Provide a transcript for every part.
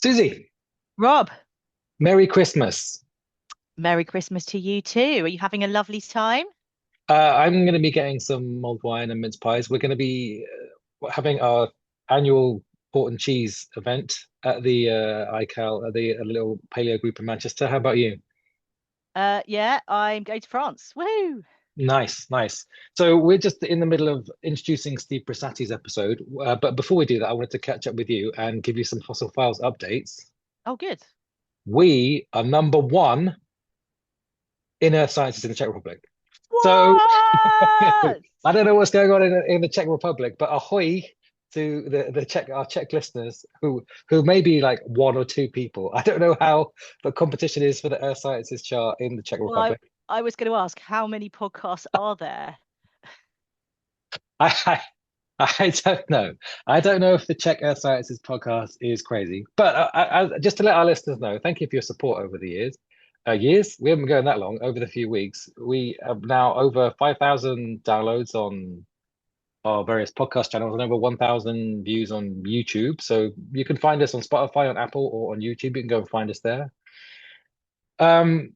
Susie, Rob, Merry Christmas. Merry Christmas to you too. Are you having a lovely time? I'm going to be getting some mulled wine and mince pies. We're going to be having our annual port and cheese event at the ICAL, at the little paleo group in Manchester. How about you? Yeah, I'm going to France. Woo! Nice, nice. So we're just in the middle of introducing Steve Brusatte's episode. But before we do that, I wanted to catch up with you and give you some Fossil Files updates. Oh, good. We are number one in Earth sciences in the Czech Republic. So What? I don't know what's going on in the Czech Republic, but ahoy to the Czech our Czech listeners who may be like one or two people. I don't know how the competition is for the Earth Sciences chart in the Czech Well, Republic. I was going to ask, how many podcasts are there? I, I don't know. I don't know if the Czech Earth Sciences podcast is crazy, but just to let our listeners know, thank you for your support over the years. Years? We haven't been going that long. Over the few weeks, we have now over 5,000 downloads on our various podcast channels and over 1,000 views on YouTube. So you can find us on Spotify, on Apple, or on YouTube. You can go and find us there. Um,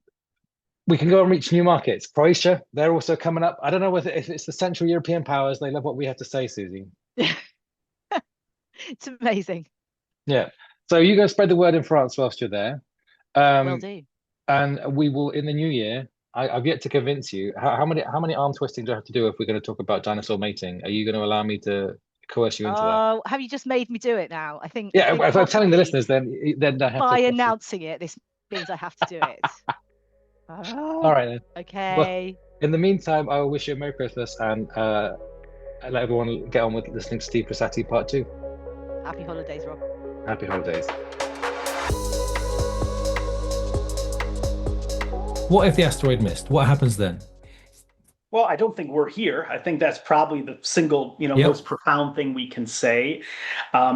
we can go and reach new markets. Croatia, they're also coming up. I don't know whether if it's the Central European powers. They love what we have to say, Susie. It's amazing. Yeah. So you go spread the word in France whilst you're there. Will Um, do. and we will in the new year. I've yet to convince you. How many arm twisting do I have to do if we're going to talk about dinosaur mating? Are you going to allow me to coerce you into that? Oh, have you just made me do it now? I Yeah, think if I'm telling the possibly listeners, then I have by to. announcing it, this means I have to do it. All Oh, right then. Well, okay. in the meantime, I will wish you a Merry Christmas and let everyone get on with listening to Steve Brusatte Part 2. Happy holidays, Rob. Happy holidays. What if the asteroid missed? What happens then? Well, I don't think we're here. I think that's probably the single, most Yep. profound thing we can say.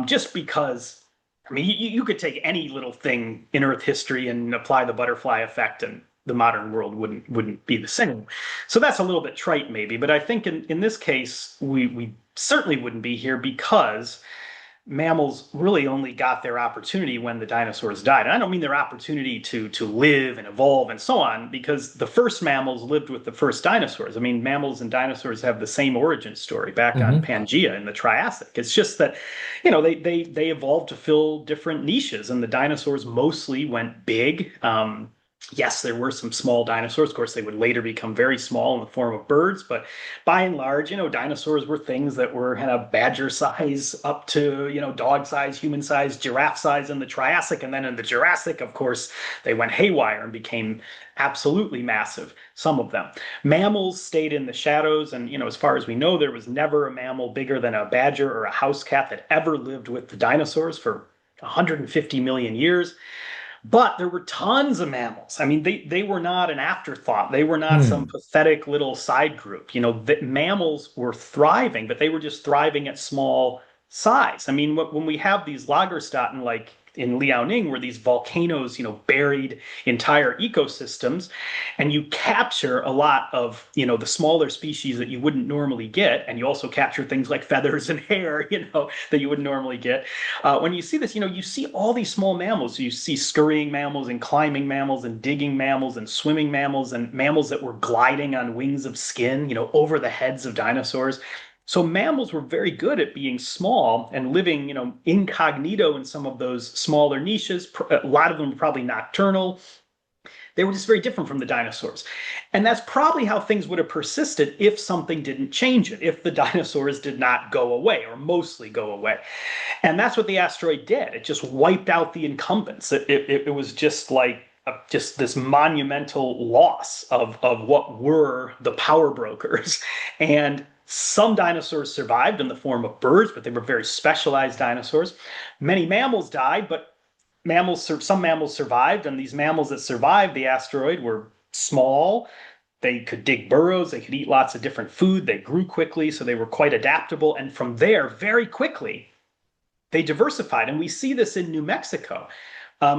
Just because, I mean, you could take any little thing in Earth history and apply the butterfly effect, and the modern world wouldn't be the same. So that's a little bit trite, maybe. But I think in this case, we certainly wouldn't be here because mammals really only got their opportunity when the dinosaurs died. And I don't mean their opportunity to live and evolve and so on, because the first mammals lived with the first dinosaurs. I mean, mammals and dinosaurs have the same origin story back on Hmm. Pangea in the Triassic. It's just that, they evolved to fill different niches, and the dinosaurs mostly went big. Yes, there were some small dinosaurs. Of course, they would later become very small in the form of birds, but by and large, dinosaurs were things that were kind of badger size up to, dog size, human size, giraffe size in the Triassic. And then in the Jurassic, of course, they went haywire and became absolutely massive, some of them. Mammals stayed in the shadows. And, as far as we know, there was never a mammal bigger than a badger or a house cat that ever lived with the dinosaurs for 150 million years. But there were tons of mammals. I mean, they were not an afterthought. They were not some Hmm. pathetic little side group. Mammals were thriving, but they were just thriving at small size. I mean, when we have these Lagerstätten, like in Liaoning, where these volcanoes, buried entire ecosystems, and you capture a lot of, the smaller species that you wouldn't normally get, and you also capture things like feathers and hair, that you wouldn't normally get. When you see this, you see all these small mammals. You see scurrying mammals and climbing mammals and digging mammals and swimming mammals and mammals that were gliding on wings of skin, over the heads of dinosaurs. So mammals were very good at being small and living, incognito in some of those smaller niches. A lot of them were probably nocturnal. They were just very different from the dinosaurs. And that's probably how things would have persisted if something didn't change it, if the dinosaurs did not go away or mostly go away. And that's what the asteroid did. It just wiped out the incumbents. It was just like just this monumental loss of what were the power brokers. And some dinosaurs survived in the form of birds, but they were very specialized dinosaurs. Many mammals died, but some mammals survived, and these mammals that survived the asteroid were small. They could dig burrows, they could eat lots of different food, they grew quickly, so they were quite adaptable. And from there, very quickly, they diversified. And we see this in New Mexico.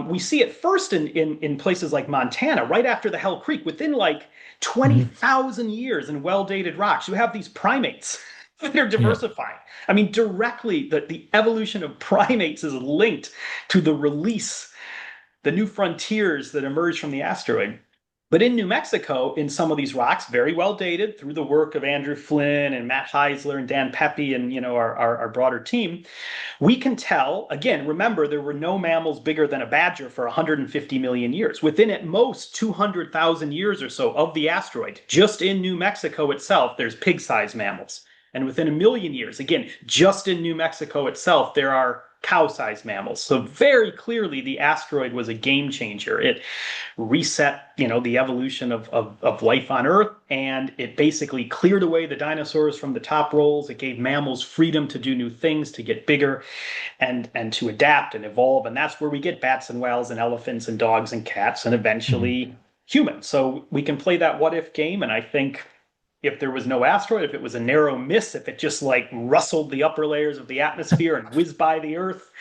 We see it first in places like Montana, right after the Hell Creek, within like Hmm. 20,000 years in well dated rocks. You have these primates They're diversifying. I mean, directly, the evolution of primates is linked to the new frontiers that emerged from the asteroid. But in New Mexico, in some of these rocks, very well dated through the work of Andrew Flynn and Matt Heisler and Dan Pepe and our broader team, we can tell, again, remember, there were no mammals bigger than a badger for 150 million years. Within at most 200,000 years or so of the asteroid, just in New Mexico itself, there's pig-sized mammals. And within a million years, again, just in New Mexico itself, there are cow-sized mammals. So very clearly, the asteroid was a game changer. It reset, the evolution of life on Earth, and it basically cleared away the dinosaurs from the top roles. It gave mammals freedom to do new things, to get bigger, and to adapt and evolve. And that's where we get bats and whales and elephants and dogs and cats and eventually humans. So we can play that what-if game, and I think if there was no asteroid, if it was a narrow miss, if it just like rustled the upper layers of the atmosphere and whizzed by the Earth,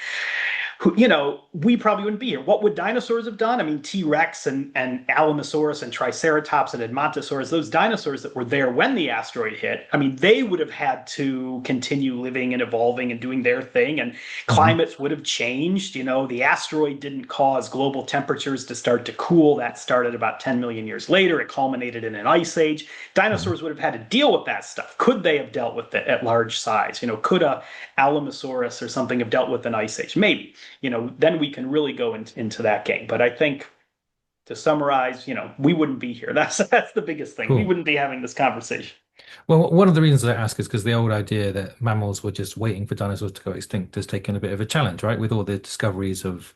we probably wouldn't be here. What would dinosaurs have done? I mean, T-Rex and Alamosaurus and Triceratops and Edmontosaurus, those dinosaurs that were there when the asteroid hit, I mean, they would have had to continue living and evolving and doing their thing, and climates would have changed. The asteroid didn't cause global temperatures to start to cool. That started about 10 million years later. It culminated in an ice age. Dinosaurs would have had to deal with that stuff. Could they have dealt with it at large size? Could a Alamosaurus or something have dealt with an ice age? Maybe. Then we can really go into that game. But I think, to summarize, we wouldn't be here. That's the biggest thing. Cool. We wouldn't be having this conversation. Well, one of the reasons I ask is because the old idea that mammals were just waiting for dinosaurs to go extinct has taken a bit of a challenge, right? With all the discoveries of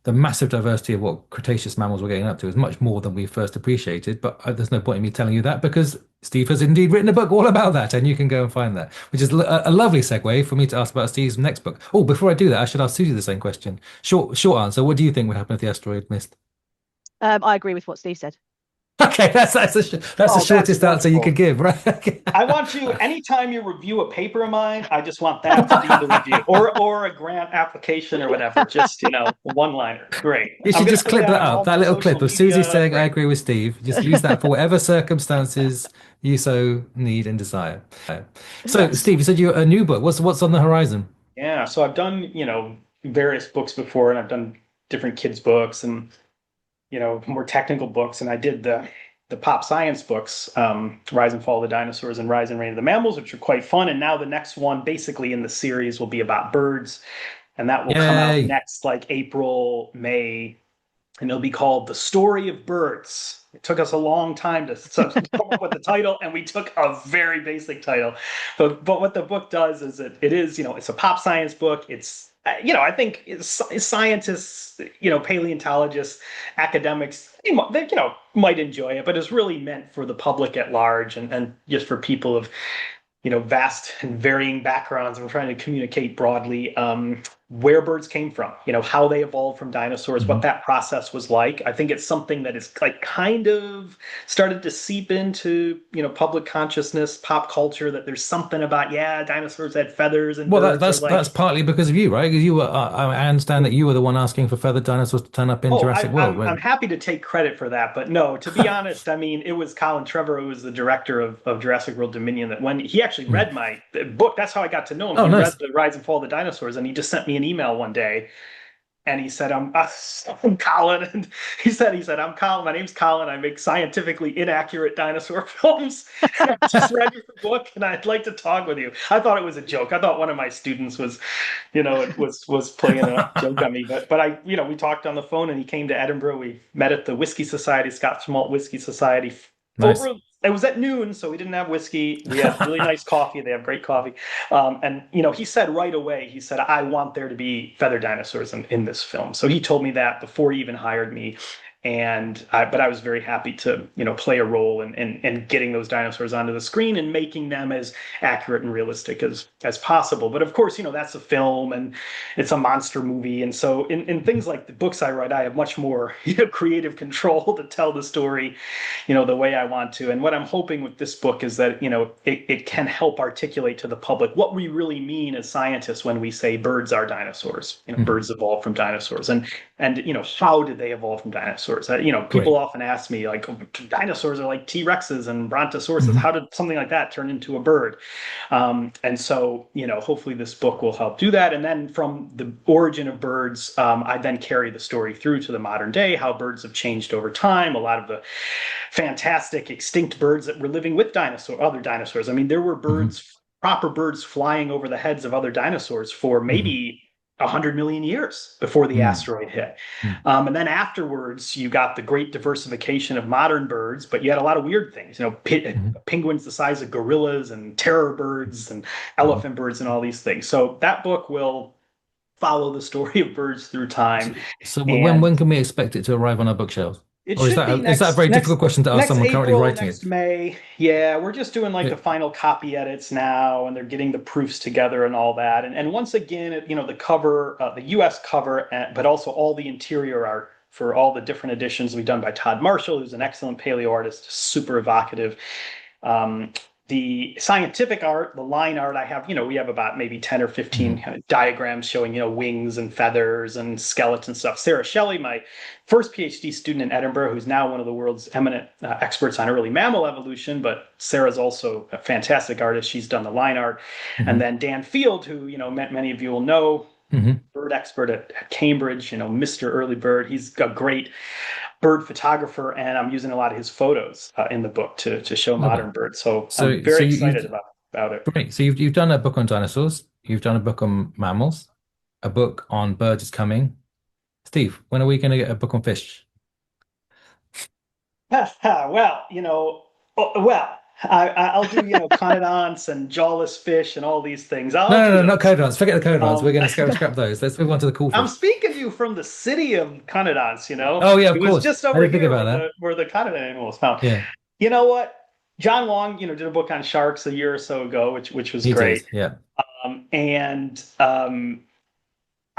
the massive diversity of what Cretaceous mammals were getting up to is much more than we first appreciated. But there's no point in me telling you that, because Steve has indeed written a book all about that, and you can go and find that, which is a lovely segue for me to ask about Steve's next book. Oh, before I do that, I should ask Susie the same question. Short answer. What do you think would happen if the asteroid missed? I agree with what Steve said. Okay, that's the shortest answer you could give, right? I want you, anytime you review a paper of mine, I just want that to be the review, or a grant application or whatever. Just one-liner. Great. You should just clip that up, that little clip of Susie saying, "I agree with Steve." Just use that for whatever circumstances you so need and desire. So, yes. Steve, you said you're a new book. What's on the horizon? Yeah, so I've done various books before, and I've done different kids' books and more technical books, and I did the pop science books, Rise and Fall of the Dinosaurs and Rise and Reign of the Mammals, which are quite fun. And now the next one, basically in the series, will be about birds, and that will come out next, like April, May, and it'll be called The Story of Birds. It took us a long time to come up with the title, and we took a very basic title. But what the book does is it is, it's a pop science book. It's I think scientists, paleontologists, academics, they might enjoy it, but it's really meant for the public at large and just for people of, vast and varying backgrounds. And we're trying to communicate broadly where birds came from, how they evolved from dinosaurs, what that process was like. I think it's something that is kind of started to seep into, public consciousness, pop culture, that there's something about, dinosaurs had feathers. And that's partly because of you, right? Because you were, I understand that you were the one asking for feathered dinosaurs to turn up in Jurassic World. Right? I'm happy to take credit for that, but no, to be honest, I mean, it was Colin Trevorrow, who was the director of Jurassic World Dominion, that when he actually read my book, that's how I got to know him. He read The Rise and Fall of the Dinosaurs, and he just sent me an email one day, and he said, I'm Colin, and he said, I'm Colin, my name's Colin, I make scientifically inaccurate dinosaur films. I just read your book, and I'd like to talk with you. I thought it was a joke. I thought one of my students was, was playing a joke on me, but I, we talked on the phone, and he came to Edinburgh. We met at the Whiskey Society, Scotch Malt Whiskey Society. Nice. It was at noon, so we didn't have whiskey. We had really nice coffee. They have great coffee. And, he said right away, I want there to be feathered dinosaurs in this film. So he told me that before he even hired me. But I was very happy to, play a role in getting those dinosaurs onto the screen and making them as accurate and realistic as possible. But of course, that's a film and it's a monster movie. And so in things like the books I write, I have much more, creative control to tell the story, the way I want to. And what I'm hoping with this book is that, it can help articulate to the public what we really mean as scientists when we say birds are dinosaurs. Birds evolved from dinosaurs, and how did they evolve from dinosaurs? dinosaurs. People often ask me, like, dinosaurs are like T-Rexes and Brontosauruses. How did something like that turn into a bird? And so, hopefully this book will help do that. And then from the origin of birds, I then carry the story through to the modern day, how birds have changed over time. A lot of the fantastic extinct birds that were living with other dinosaurs. I mean, there were proper birds flying over the heads of other dinosaurs for maybe 100 million years before the asteroid hit. And then afterwards, you got the great diversification of modern birds, but you had a lot of weird things, penguins the size of gorillas and terror birds and elephant birds and all these things. So that book will follow the story of birds through time. So when can we expect it to arrive on our bookshelves? It Or is should that, be next, is that a very difficult question to ask next someone currently April, writing next it? May. Yeah, we're just doing like the final copy edits now, and they're getting the proofs together and all that. And once again, the cover, the US cover, but also all the interior art for all the different editions will be done by Todd Marshall, who's an excellent paleo artist, super evocative. The scientific art, the line art, I have, we have about maybe 10 or 15 kind of diagrams showing, wings and feathers and skeleton stuff. Sarah Shelley, my first PhD student in Edinburgh, who's now one of the world's eminent experts on early mammal evolution, but Sarah's also a fantastic artist. She's done the line art. And then Dan Field, who, many of you will know, bird expert at Cambridge, Mr. Early Bird. He's a great bird photographer, and I'm using a lot of his photos in the book to show modern birds. So I'm very excited about it. Great. So you've done a book on dinosaurs. You've done a book on mammals. A book on birds is coming. Steve, when are we going to get a book on fish? I'll do, conodonts and jawless fish and all these things. No, not conodonts. Forget the conodonts. We're going to scrap those. Let's move on to the cool fish. I'm speaking to you from the city of conodonts, Oh, yeah, of It course. was just over here where the conodont animal was found. Yeah. You know what? John Wong, did a book on sharks a year or so ago, which was great. Yeah.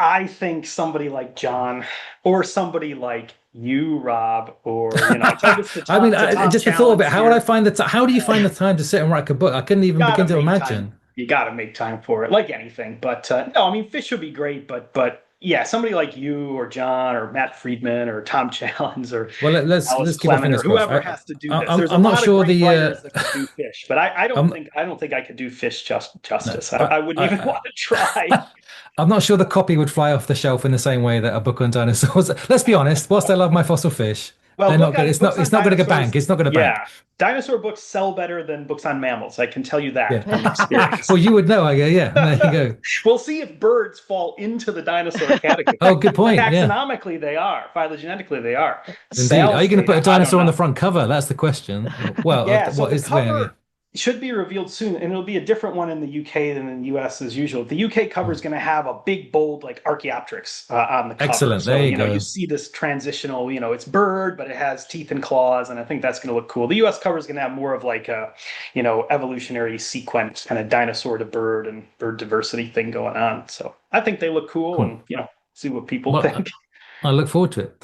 I think somebody like John or somebody like you, Rob, or just the thought of it. How would I find the time? How do you find the time to sit and write a book? I couldn't even begin to imagine. You got to make time for it, like anything. But no, I mean, fish would be great. But yeah, somebody like you or John or Matt Friedman or Tom Challens or let's keep our fingers crossed. Whoever has to do this. There's I'm not sure that could do fish, but I don't think I could do fish justice. No, I wouldn't even want to try. I'm not sure the copy would fly off the shelf in the same way that a book on dinosaurs. Let's be honest. Whilst I love my fossil fish, they're not good. It's not going to bank. It's not going to bank. Yeah, dinosaur books sell better than books on mammals. I can tell you that from experience. Well, you would know. Yeah. There you go. We'll see if birds fall into the dinosaur category. Oh, good point. Taxonomically, they are. Phylogenetically, they are. Indeed. Are you going to put a dinosaur on the front cover? That's the question. Well, what is the cover? Should be revealed soon, and it'll be a different one in the UK than in the US as usual. The UK cover is going to have a big, bold, like Archaeopteryx on the cover. Excellent. So, there you go. You see this transitional, it's bird, but it has teeth and claws, and I think that's going to look cool. The US cover is going to have more of like a, evolutionary sequence, kind of dinosaur to bird and bird diversity thing going on. So I think they look cool. And see what people think. I look forward to it.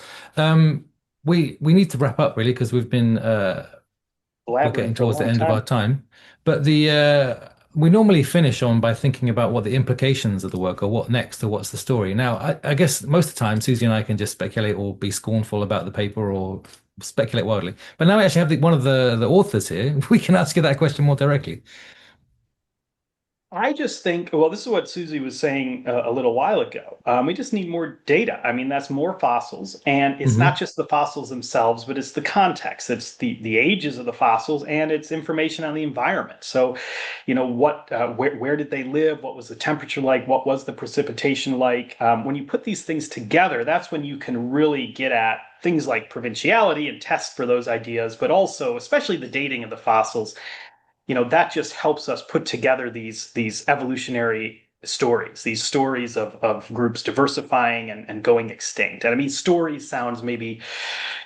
We need to wrap up really because we've been. We're getting towards the end of our time, but we normally finish on by thinking about what the implications of the work or what next or what's the story. Now, I guess most of the time, Susie and I can just speculate or be scornful about the paper or speculate wildly. But now we actually have one of the authors here. We can ask you that question more directly. I just think, this is what Susie was saying a little while ago. We just need more data. I mean, that's more fossils. And it's not just the fossils themselves, but it's the context. It's the ages of the fossils and it's information on the environment. So, where did they live? What was the temperature like? What was the precipitation like? When you put these things together, that's when you can really get at things like provinciality and test for those ideas, but also, especially the dating of the fossils. That just helps us put together these evolutionary stories, these stories of groups diversifying and going extinct. And I mean, stories sounds maybe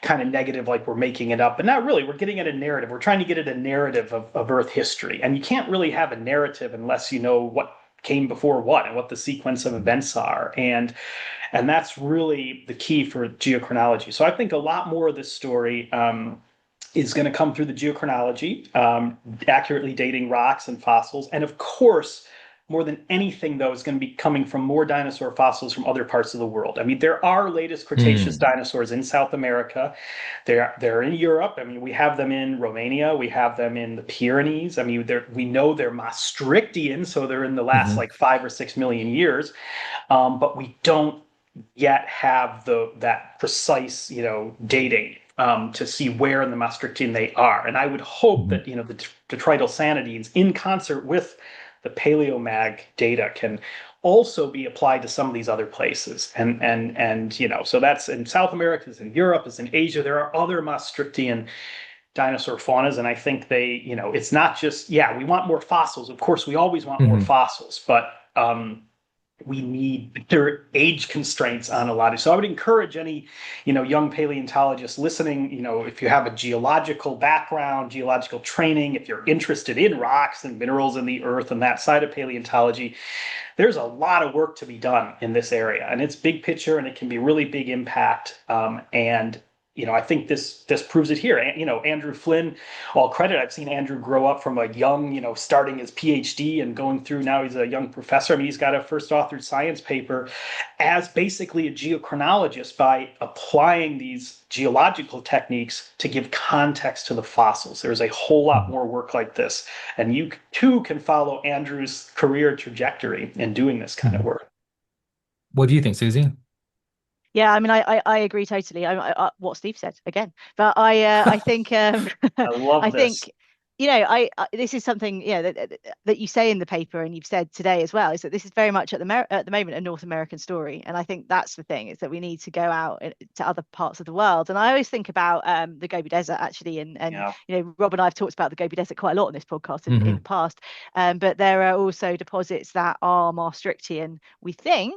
kind of negative, like we're making it up, but not really. We're getting at a narrative. We're trying to get at a narrative of Earth history. And you can't really have a narrative unless you know what came before what and what the sequence of events are. And that's really the key for geochronology. So I think a lot more of this story is going to come through the geochronology, accurately dating rocks and fossils. And of course, more than anything, though, is going to be coming from more dinosaur fossils from other parts of the world. I mean, there are latest Cretaceous dinosaurs in South America. They're in Europe. I mean, we have them in Romania. We have them in the Pyrenees. I mean, we know they're Maastrichtian, so they're in the last like 5 or 6 million years. But we don't yet have that precise, dating to see where in the Maastrichtian they are. And I would hope that, the detrital sanidines, in concert with the paleomag data, can also be applied to some of these other places. And so that's in South America, it's in Europe, it's in Asia. There are other Maastrichtian dinosaur faunas, and I think they, it's not just, we want more fossils. Of course, we always want more fossils, but we need better age constraints on a lot of. So I would encourage any, young paleontologists listening, if you have a geological background, geological training, if you're interested in rocks and minerals in the earth and that side of paleontology, there's a lot of work to be done in this area, and it's big picture, and it can be really big impact. And I think this proves it here. Andrew Flynn, all credit. I've seen Andrew grow up from a young, starting his PhD and going through, now he's a young professor. I mean, he's got a first authored science paper as basically a geochronologist by applying these geological techniques to give context to the fossils. There's a whole lot more work like this. And you too can follow Andrew's career trajectory in doing this kind of work. What do you think, Susie? Yeah, I mean, I agree totally. What Steve said again, but I think I love I this. think this is something that you say in the paper, and you've said today as well, is that this is very much at the moment a North American story, and I think that's the thing, is that we need to go out to other parts of the world. And I always think about the Gobi Desert actually, and Rob and I have talked about the Gobi Desert quite a lot on this podcast in the past, but there are also deposits that are Maastrichtian, we think,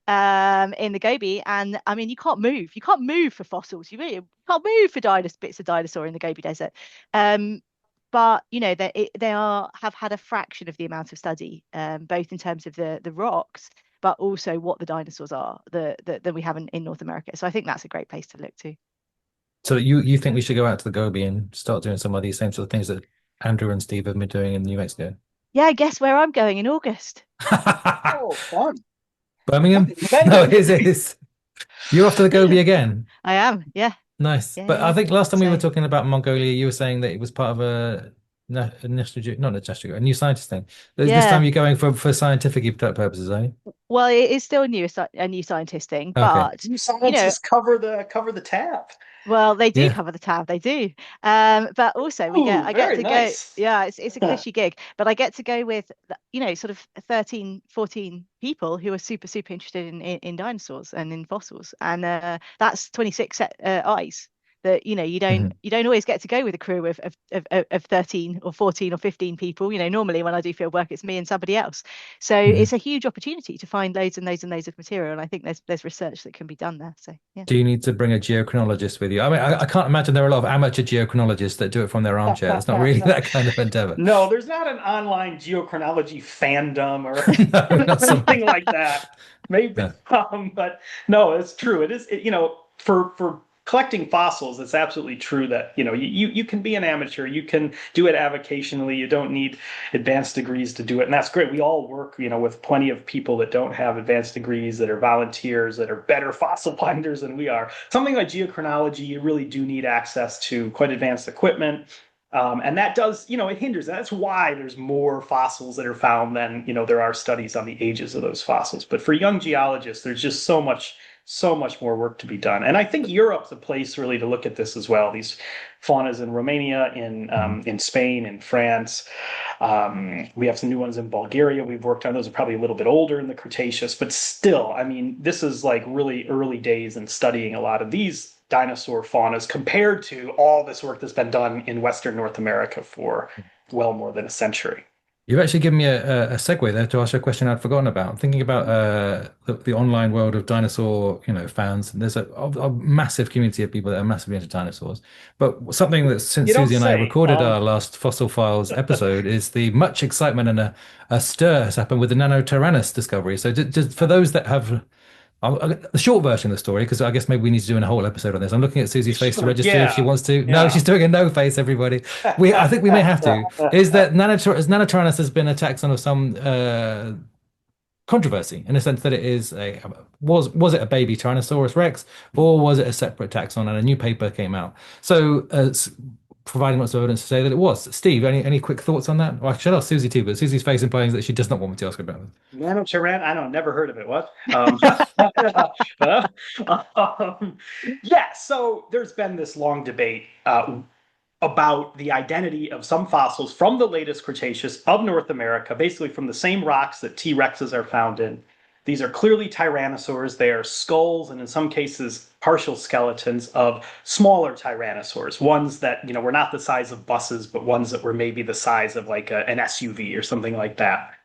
in the Gobi, and I mean, you can't move for fossils. You really can't move for bits of dinosaur in the Gobi Desert. But they have had a fraction of the amount of study, both in terms of the rocks, but also what the dinosaurs are that we have in North America. So I think that's a great place to look to. So you think we should go out to the Gobi and start doing some of these same sort of things that Andrew and Steve have been doing in New Mexico? Yeah, guess where I'm going in August. Oh, fun. Birmingham? No, it is. You're off to the Gobi again? I am, yeah. Nice. Yeah, but I think last time we were so- talking about Mongolia, you were saying that it was part of a New scientist thing. This time you're going for scientific purposes, are you? Well, it is still a new scientist thing, but new scientists cover the tab. Well, they do cover the tab, they do. But also I get to nice. go. Yeah, it's a cushy gig, but I get to go with sort of 13, 14 people who are super, super interested in dinosaurs and in fossils, and that's 26 eyes that you don't always get to go with a crew of 13 or 14 or 15 people. Normally when I do field work, it's me and somebody else. So it's a huge opportunity to find loads and loads and loads of material, and I think there's research that can be done there. So yeah. Do you need to bring a geochronologist with you? I mean, I can't imagine there are a lot of amateur geochronologists that do it from their armchair. It's not really that kind of endeavor. No, there's not an online geochronology fandom or not something like that. Maybe, but no, it's true. It is, for collecting fossils, it's absolutely true that you can be an amateur, you can do it avocationally, you don't need advanced degrees to do it, and that's great. We all work with plenty of people that don't have advanced degrees, that are volunteers, that are better fossil finders than we are. Something like geochronology, you really do need access to quite advanced equipment, and that does it hinders. That's why there's more fossils that are found than there are studies on the ages of those fossils. But for young geologists, there's just so much more work to be done. And I think Europe's a place really to look at this as well. These faunas in Romania, in Spain, in France. We have some new ones in Bulgaria we've worked on. Those are probably a little bit older in the Cretaceous, but still, I mean, this is like really early days in studying a lot of these dinosaur faunas compared to all this work that's been done in Western North America for well more than a century. You've actually given me a segue there to ask you a question I'd forgotten about. I'm thinking about the online world of dinosaur, fans. There's a massive community of people that are massively into dinosaurs. But something that since Susie and I recorded our last Fossil Files episode is the much excitement and a stir has happened with the Nannotyrannus discovery. So just for those that have The short version of the story, because I guess maybe we need to do a whole episode on this. I'm looking at Susie's face to register if she wants to. No, she's doing a no face, everybody. I think we may have to. Is that Nannotyrannus has been a taxon of some controversy in the sense that it is was it a baby Tyrannosaurus Rex, or was it a separate taxon? And a new paper came out. So providing lots of evidence to say that it was. Steve, any quick thoughts on that? Well, I should ask Susie too, but Susie's face implies that she does not want me to ask about it. Nannotyrannus, I don't, never heard of it. What? Yeah, so there's been this long debate about the identity of some fossils from the latest Cretaceous of North America, basically from the same rocks that T-Rexes are found in. These are clearly tyrannosaurs. They are skulls, and in some cases, partial skeletons of smaller tyrannosaurs, ones that, were not the size of buses, but ones that were maybe the size of like an SUV or something like that.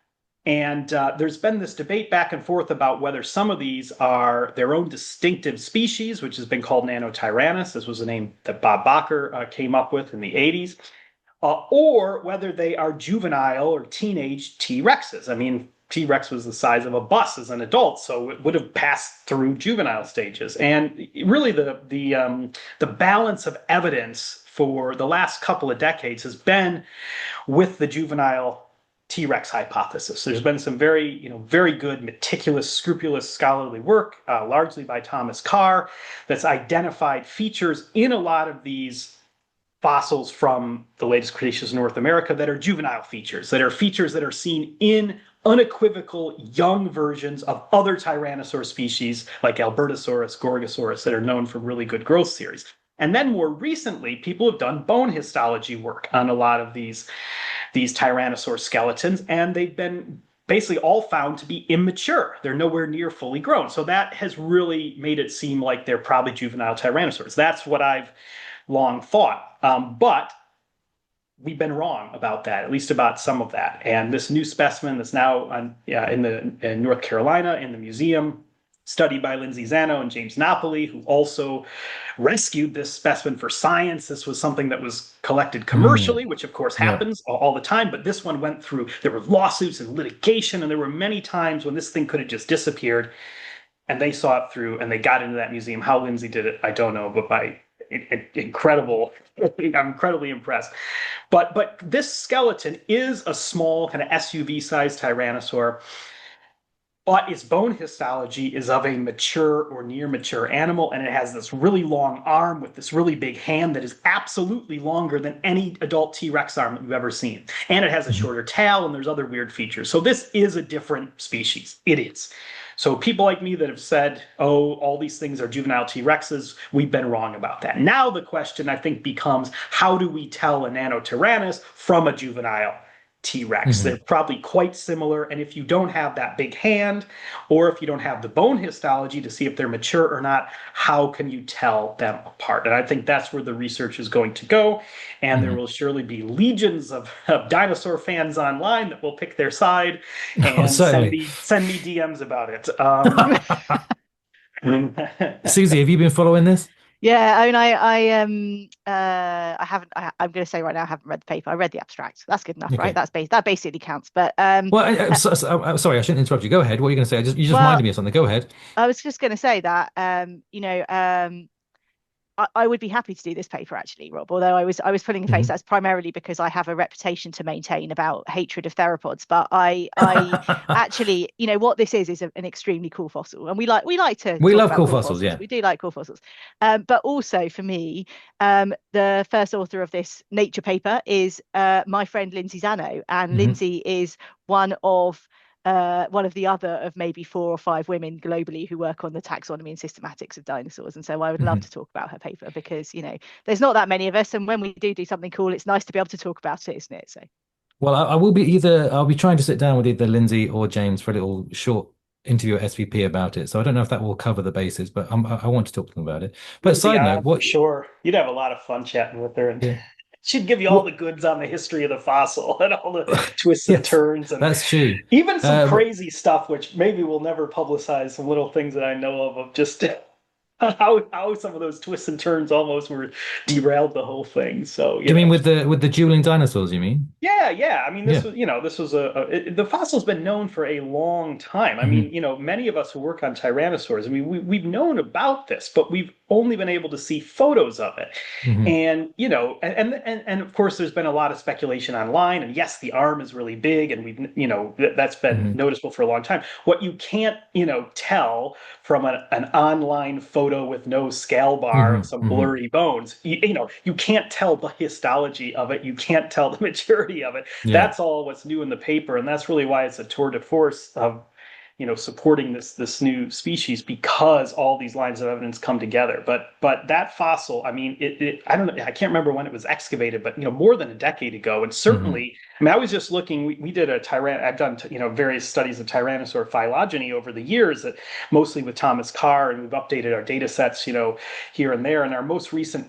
And there's been this debate back and forth about whether some of these are their own distinctive species, which has been called Nannotyrannus. This was a name that Bob Bacher came up with in the 80s, or whether they are juvenile or teenage T-Rexes. I mean, T-Rex was the size of a bus as an adult, so it would have passed through juvenile stages. And really the balance of evidence for the last couple of decades has been with the juvenile T-Rex hypothesis. There's been some very good, meticulous, scrupulous scholarly work, largely by Thomas Carr, that's identified features in a lot of these fossils from the latest Cretaceous North America that are juvenile features, that are seen in unequivocal young versions of other Tyrannosaur species like Albertosaurus, Gorgosaurus, that are known for really good growth series. And then more recently, people have done bone histology work on a lot of these Tyrannosaur skeletons, and they've been basically all found to be immature. They're nowhere near fully grown. So that has really made it seem like they're probably juvenile Tyrannosaurs. That's what I've long thought. But we've been wrong about that, at least about some of that. And this new specimen that's now in North Carolina in the museum, studied by Lindsay Zano and James Napoli, who also rescued this specimen for science. This was something that was collected commercially, which of course happens all the time, but this one went through, there were lawsuits and litigation, and there were many times when this thing could have just disappeared, and they saw it through, and they got into that museum. How Lindsay did it, I don't know, but by incredible, I'm incredibly impressed. But this skeleton is a small kind of SUV-sized Tyrannosaur, but its bone histology is of a mature or near mature animal, and it has this really long arm with this really big hand that is absolutely longer than any adult T-Rex arm that we've ever seen. And it has a shorter tail, and there's other weird features. So this is a different species. It is. So people like me that have said, oh, all these things are juvenile T-Rexes, we've been wrong about that. Now the question, I think, becomes, how do we tell a Nannotyrannus from a juvenile T-Rex? They're probably quite similar, and if you don't have that big hand, or if you don't have the bone histology to see if they're mature or not, how can you tell them apart? And I think that's where the research is going to go, and there will surely be legions of dinosaur fans online that will pick their side and send me DMs about it. Susie, have you been following this? Yeah, I mean, I haven't. I'm going to say right now, I haven't read the paper. I read the abstract. That's good enough, right? That basically counts. But well, sorry, I shouldn't interrupt you. Go ahead. What are you going to say? You just reminded me of something. Go ahead. I was just going to say that I would be happy to do this paper, actually, Rob, although I was pulling a face. That's primarily because I have a reputation to maintain about hatred of theropods. But I actually, what this is an extremely cool fossil, and we love cool fossils. Yeah, we do like cool fossils. But also for me, the first author of this Nature paper is my friend Lindsay Zano, and Lindsay is one of the other of maybe 4 or 5 women globally who work on the taxonomy and systematics of dinosaurs. And so I would love to talk about her paper because, there's not that many of us. And when we do something cool, it's nice to be able to talk about it, isn't it? So, well, I'll be trying to sit down with either Lindsay or James for a little short interview at SVP about it. So I don't know if that will cover the bases, but I want to talk to them about it. But side note, sure, you'd have a lot of fun chatting with her. And she'd give you all the goods on the history of the fossil and all the twists and turns. And that's true. Even some crazy stuff, which maybe we'll never publicize, some little things that I know of just how some of those twists and turns almost were derailed the whole thing. So, Do you mean with the dueling dinosaurs, you mean? yeah. I mean, Yeah. this was the fossil's been known for a long time. I mean, many of us who work on tyrannosaurs, I mean, we've known about this, but we've only been able to see photos of it. And, and of course, there's been a lot of speculation online. And yes, the arm is really big, and that's been noticeable for a long time. What you can't, tell from an online photo with no scale bar and some blurry bones, you can't tell the histology of it. You can't tell the maturity of it. Yeah. That's all what's new in the paper. And that's really why it's a tour de force of, supporting this new species, because all these lines of evidence come together. But that fossil, I mean, I don't know, I can't remember when it was excavated, but more than a decade ago. And certainly, I mean, I was just looking. We did I've done various studies of Tyrannosaur phylogeny over the years, mostly with Thomas Carr, and we've updated our data sets, here and there. And our most recent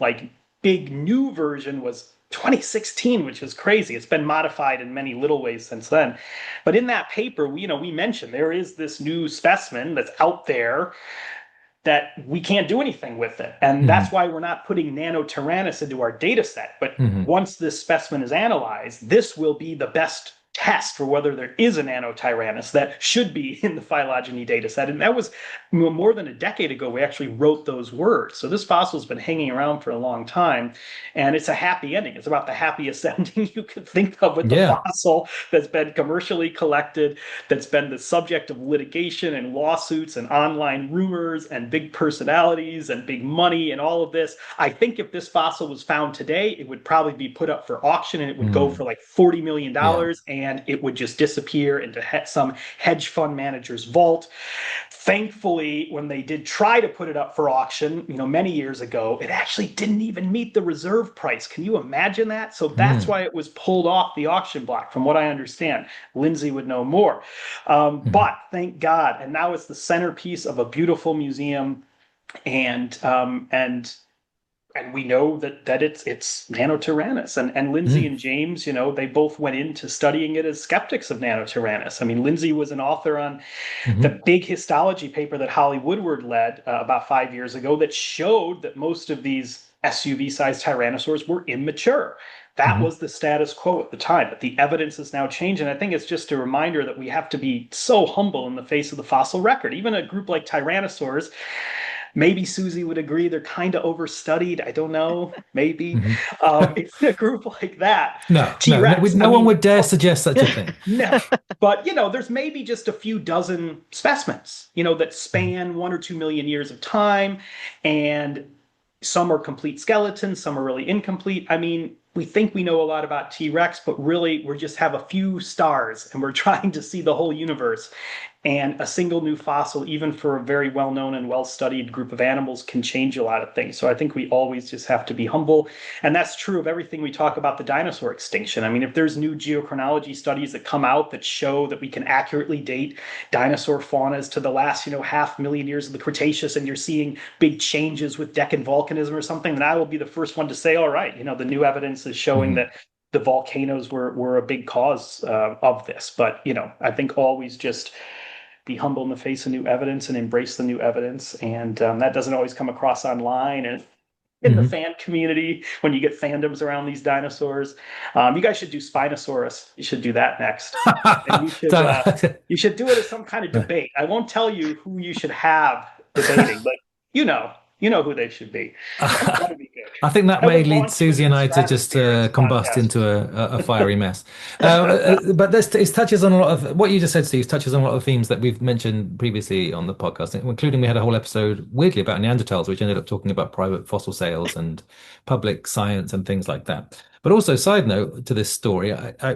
big new version was 2016, which is crazy. It's been modified in many little ways since then. But in that paper, we mentioned there is this new specimen that's out there that we can't do anything with it. And that's why we're not putting Nannotyrannus into our data set. But once this specimen is analyzed, this will be the best test for whether there is a Nannotyrannus that should be in the phylogeny data set. And that was more than a decade ago we actually wrote those words. So this fossil's been hanging around for a long time, and it's a happy ending. It's about the happiest ending you could think of with the fossil that's been commercially collected, that's been the subject of litigation and lawsuits and online rumors and big personalities and big money and all of this. I think if this fossil was found today, it would probably be put up for auction, and it would go for $40 million. And it would just disappear into some hedge fund manager's vault. Thankfully, when they did try to put it up for auction, many years ago, it actually didn't even meet the reserve price. Can you imagine that? So that's why it was pulled off the auction block, from what I understand. Lindsay would know more. But thank God. And now it's the centerpiece of a beautiful museum. And we know that it's Nannotyrannus. And Lindsay and James, they both went into studying it as skeptics of Nannotyrannus. I mean, Lindsay was an author on the big histology paper that Holly Woodward led about 5 years ago that showed that most of these SUV-sized tyrannosaurs were immature. That was the status quo at the time, but the evidence has now changed. And I think it's just a reminder that we have to be so humble in the face of the fossil record. Even a group like Tyrannosaurs, maybe Susie would agree they're kind of overstudied. I don't know. Maybe. It's a group like that. No one would dare suggest such a thing. No. But, there's maybe just a few dozen specimens, that span 1 or 2 million years of time. And some are complete skeletons. Some are really incomplete. I mean, we think we know a lot about T-Rex, but really we just have a few stars, and we're trying to see the whole universe. And a single new fossil, even for a very well-known and well-studied group of animals, can change a lot of things. So I think we always just have to be humble. And that's true of everything we talk about the dinosaur extinction. I mean, if there's new geochronology studies that come out that show that we can accurately date dinosaur faunas to the last, 500,000 years of the Cretaceous, and you're seeing big changes with Deccan volcanism or something, then I will be the first one to say, all right, the new evidence is showing that the volcanoes were a big cause of this. But, I think always just be humble in the face of new evidence and embrace the new evidence. And that doesn't always come across online and in the fan community when you get fandoms around these dinosaurs. You guys should do Spinosaurus. You should do that next. And you should do it as some kind of debate. I won't tell you who you should have debating, but you know who they should be. That'd be good. I think that may lead Susie and I to just combust into a fiery mess. But it touches on a lot of what you just said, Steve, touches on a lot of themes that we've mentioned previously on the podcast, including we had a whole episode, weirdly, about Neanderthals, which ended up talking about private fossil sales and public science and things like that. But also, side note to this story, I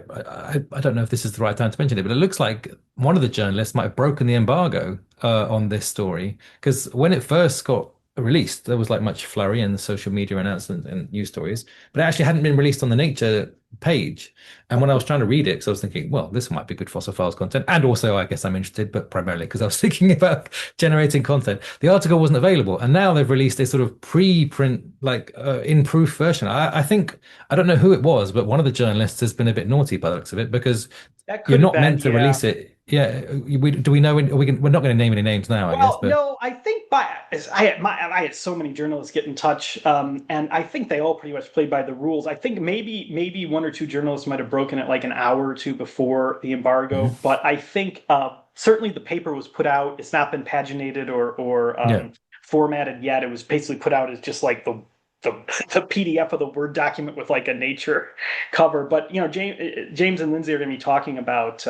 don't know if this is the right time to mention it, but it looks like one of the journalists might have broken the embargo on this story, because when it first got released, there was much flurry in the social media announcements and news stories, but it actually hadn't been released on the Nature page. And when I was trying to read it, because I was thinking, well, this might be good Fossil Files content, and also I guess I'm interested, but primarily because I was thinking about generating content, the article wasn't available, and now they've released a sort of pre-print in proof version. I think, I don't know who it was, but one of the journalists has been a bit naughty by the looks of it, because you're not meant to release it Yeah, do we know? We're not going to name any names now, I guess. Well, But no, I think I had so many journalists get in touch, and I think they all pretty much played by the rules. I think maybe one or two journalists might have broken it like an hour or two before the embargo, but I think certainly the paper was put out. It's not been paginated or formatted yet. It was basically put out as just like the PDF of the Word document with like a nature cover. But James and Lindsay are going to be talking about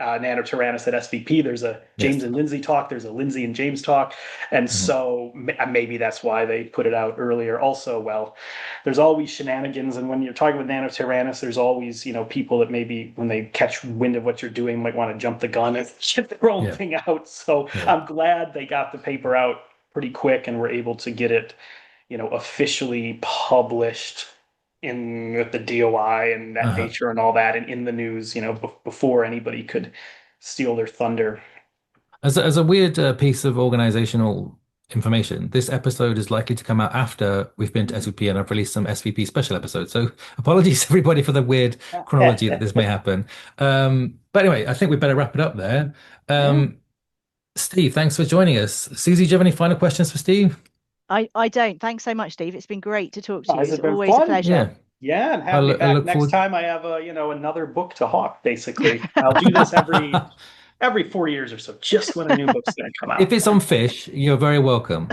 Nannotyrannus at SVP. There's a James and Lindsay talk. There's a Lindsay and James talk. And so maybe that's why they put it out earlier. Also, well, there's always shenanigans. And when you're talking with Nannotyrannus, there's always, people that maybe when they catch wind of what you're doing might want to jump the gun and get their own thing out. So I'm glad they got the paper out pretty quick and were able to get it, officially published with the DOI and that nature and all that, and in the news, before anybody could steal their thunder. As a weird piece of organizational information, this episode is likely to come out after we've been to SVP and I've released some SVP special episodes. So apologies everybody for the weird chronology that this may happen. But anyway, I think we better wrap it up there. Steve, thanks for joining us. Susie, do you have any final questions for Steve? I don't. Thanks so much, Steve. It's been great to talk to you. It's always fun? A pleasure. Yeah, and have me back next time I have another book to hawk, basically. I'll do this every 4 years or so, just when a new book's going to come out. If it's on fish, you're very welcome.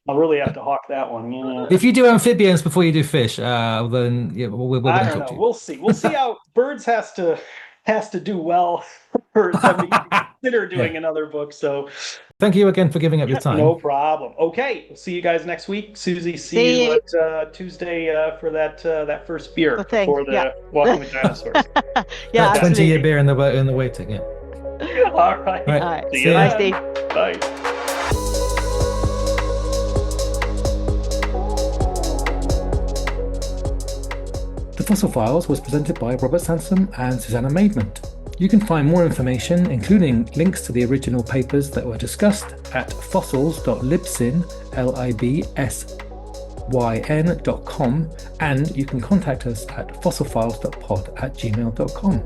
I'll really have to hawk that one. Yeah. If you do amphibians before you do fish, then we're going to talk to you. We'll see. We'll see how birds has to do well for somebody to consider doing another book. So thank you again for giving up your time. No problem. Okay, we'll see you guys next week. Susie, see you at Tuesday for that first beer before the Walking with Dinosaurs. 20-year beer in the waiting. Yeah. All right. See you. Bye, Steve. Bye. The Fossil Files was presented by Robert Sansom and Susanna Maidment. You can find more information, including links to the original papers that were discussed, at fossils.libsyn.com, and you can contact us at fossilfiles.pod@gmail.com.